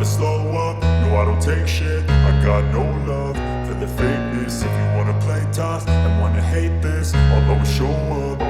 slow up, no I don't take shit. I got no love for the fakeness. If you wanna play tough and wanna hate this, I'll always show up.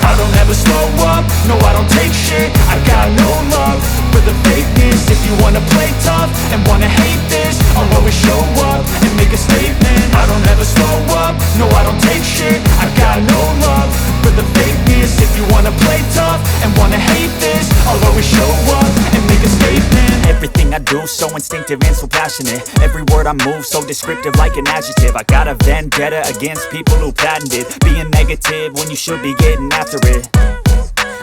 I don't ever slow up, no I don't take shit. I got no love for the fakeness. If you wanna play tough and wanna hate this, I'll always show up and make a statement. I don't ever slow up, no I don't take shit. I got no love for the fakeness. If you wanna play tough and wanna hate this, I'll always show up and make a statement. Everything I do so instinctive and so passionate. Every word I move so descriptive like an adjective. I got a vendetta against people who patented being negative when you should be getting after it.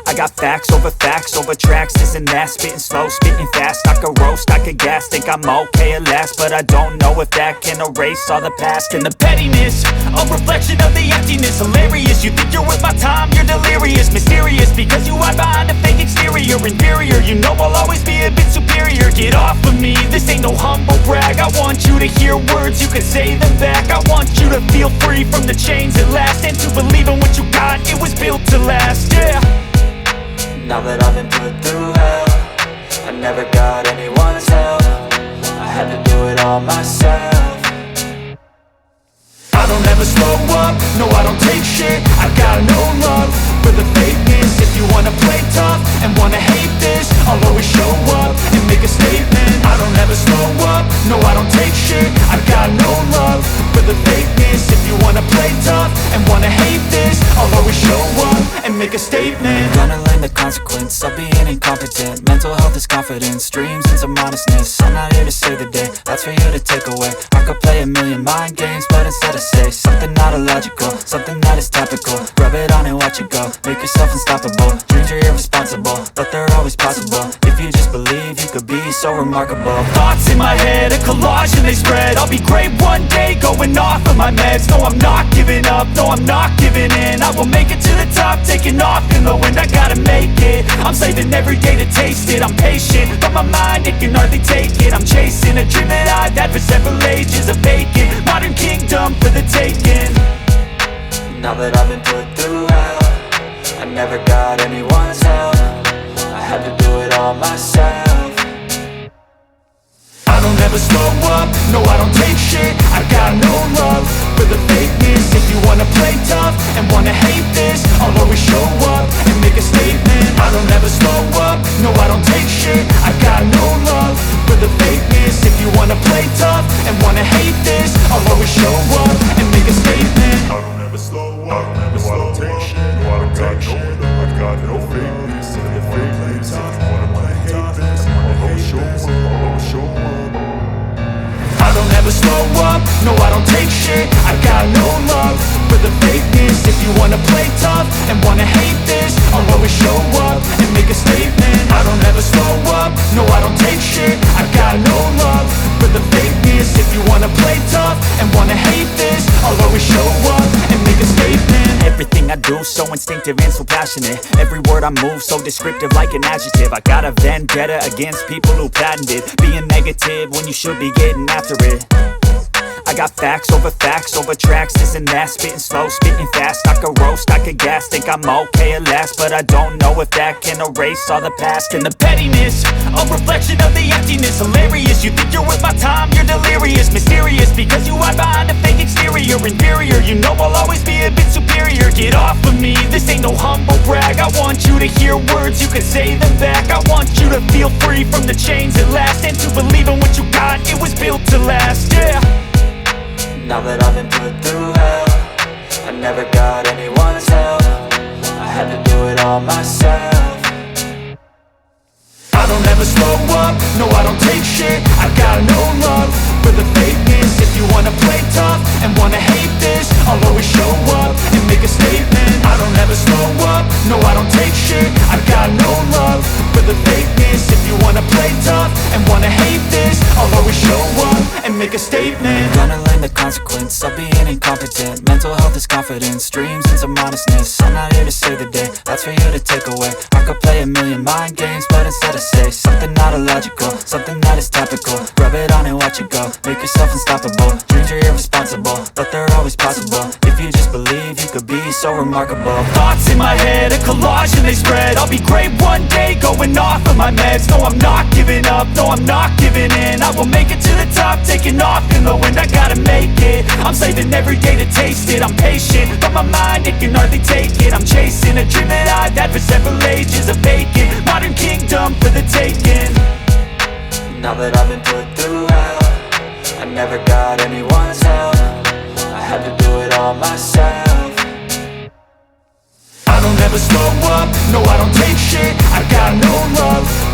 I got facts over tracks, this and that. Spitting slow, spitting fast, I could roast, I could gas. Think I'm okay at last, but I don't know if that can erase all the past. And the pettiness, a reflection of the emptiness. Hilarious, you think you're worth my time, you're delirious. Mysterious, because you hide behind a fake exterior. Inferior, you know I'll always be a bit superior. Get off of me, this ain't no humble brag. I want you to hear words, you can say them back. I want you to feel free from the chains at last, and to believe in what you got, it was built to last, yeah. Now that I've been put through hell, I never got anyone's help. I had to do it all myself. I don't ever slow up, no I don't take shit. I got no love for the fakeness. If you wanna play tough and wanna hate this, I'll always show up and make a statement. I don't ever slow up, no I don't take shit. I got no love for the fakeness. If you wanna play tough and wanna hate this, I'll always show up and make a statement. Gonna learn the consequence of being incompetent. Mental health is confidence, dreams and some modestness. I'm not here to save the day, that's for you to take away. I could play a million mind games, but instead I say something not illogical, something that is topical. Rub it on and watch it go, make yourself unstoppable. Dreams are irresponsible, but they're always possible. If you just believe, you could be so remarkable. Thoughts in my head, a collage and they spread. I'll be great one day, going off of my meds. No, I'm not giving up, no, I'm not giving in. I will make it to the top, taking off in the wind. I gotta make it, I'm saving every day to taste it. I'm patient, but my mind, it can hardly take it. I'm chasing a dream that I've had for several ages. A vacant, modern kingdom for the taking. Now that I've been put through hell, I never got anyone's help. I had to do it all myself. I don't ever slow up, no I don't take shit. I got no love for the fakeness. If you wanna play tough and wanna hate this, I'll always show up and make a statement. I don't ever slow up, no I don't take shit. I got no love for the fakeness. If you wanna play tough and wanna hate this, I'll always show up and make a statement. I don't ever slow up, no I don't take shit. No I don't take shit. I got no fakeness. If you wanna play tough, wanna hate this, I'll always show up, I'll always show up. I don't ever slow up, no I don't take shit. I got no love for the fakeness. If you wanna play tough and wanna hate this, I'll always show up and make a statement. I don't ever slow up, no I don't take shit. I got no love for the fakeness. If you wanna play tough and wanna hate this, I'll always show up and make a statement. Everything I do so instinctive and so passionate. Every word I move so descriptive like an adjective. I got a vendetta against people who patented being negative when you should be getting after it. I got facts over tracks, this and that. Spitting slow, spitting fast, I could roast, I could gas. Think I'm okay at last, but I don't know if that can erase all the past. And the pettiness, a reflection of the emptiness. Hilarious, you think you're worth my time, you're delirious. Mysterious, because you hide behind a fake exterior. Inferior, you know I'll always be a bit superior. Get off of me, this ain't no humble brag. I want you to hear words, you can say them back. I want you to feel free from the chains at last, and to believe in what you got, it was built to last, yeah. Now that I've been put through hell, I never got anyone's help. I had to do it all myself. I don't ever slow up, no I don't take shit. I got no love for the fakeness. If you wanna play tough and wanna hate this, I'll always show up and make a statement. I don't ever slow up, no I don't take shit. I got no love for the fakeness. If you wanna play tough and wanna hate this, I'll always show up and make a statement. Gonna learn the consequence of being incompetent. Mental health is confidence, dreams and some honestness. I'm not here to save the day, that's for you to take away. I could play a million mind games, but instead I say something not illogical, something that is topical. Rub it on and watch it go, make yourself unstoppable. Dreams are irresponsible, but they're always possible. If you just believe, you could be so remarkable. Thoughts in my head, a collage and they spread. I'll be great one day, going off of my meds. No, I'm not giving up, no, I'm not giving in. I will make it to the top, taking off in the wind. I gotta make it, I'm saving every day to taste it. I'm patient, but my mind, it can hardly take it. I'm chasing a dream that I've had for several ages. A vacant, modern kingdom for the taking. Now that I've been put through hell, I never got anyone's help. I had to do it all myself. I don't ever slow up, no I don't take shit. I got no love